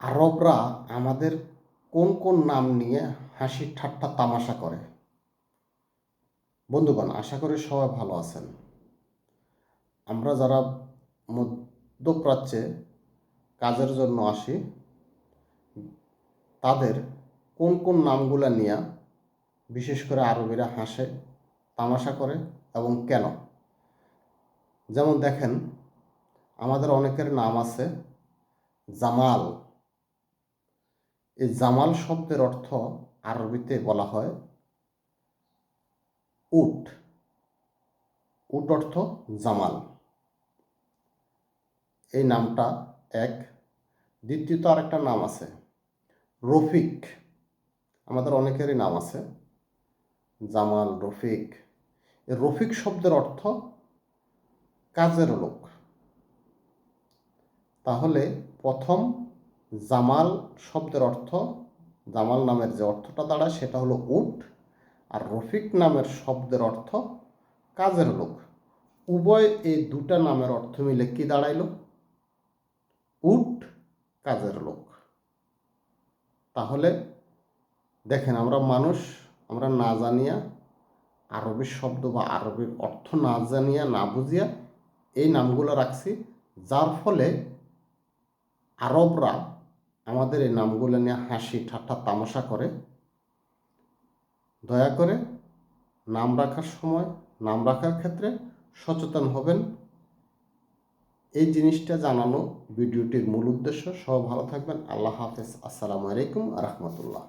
আরবরা আমাদের কোন কোন নাম নিয়ে হাসি ঠাট্টা তামাশা করে? বন্ধুগণ, আশা করি সবাই ভালো আছেন। আমরা যারা মধ্যপ্রাচ্যে কাজের জন্য আসি, তাদের কোন কোন নামগুলো নিয়ে বিশেষ করে আরবিরা হাসে তামাশা করে এবং কেন? যেমন দেখেন, আমাদের অনেকের নাম আছে জামাল। এই জামাল শব্দের অর্থ আরবিতে বলা হয় উট। উট অর্থ জামাল। এই নামটা এক। দ্বিতীয়ত আরেকটা নাম আছে রফিক। আমাদের অনেকেরই নাম আছে জামাল, রফিক। এই রফিক শব্দের অর্থ কাজের লোক। তাহলে প্রথম জামাল শব্দের অর্থ, জামাল নামের যে অর্থটা দাঁড়ায় সেটা হলো উট, আর রফিক নামের শব্দের অর্থ কাজের লোক। উভয় এই দুটা নামের অর্থ মিলে কি দাঁড়াইল? উট, কাজের লোক। তাহলে দেখেন, আমরা মানুষ, আমরা না জানিয়া আরবি শব্দ বা আরবির অর্থ না জানিয়া না বুঝিয়া এই নামগুলো রাখছি, যার ফলে আরবরা আমাদের এই নামগুলো নিয়ে হাসি ঠাট্টা তামাশা করে। দয়া করে নাম রাখার সময়, নাম রাখার ক্ষেত্রে সচেতন হবেন। এই জিনিসটা জানানো ভিডিওটির মূল উদ্দেশ্য। সবাই ভালো থাকবেন। আল্লাহ হাফেজ। আসসালামু আলাইকুম রহমতুল্লাহ।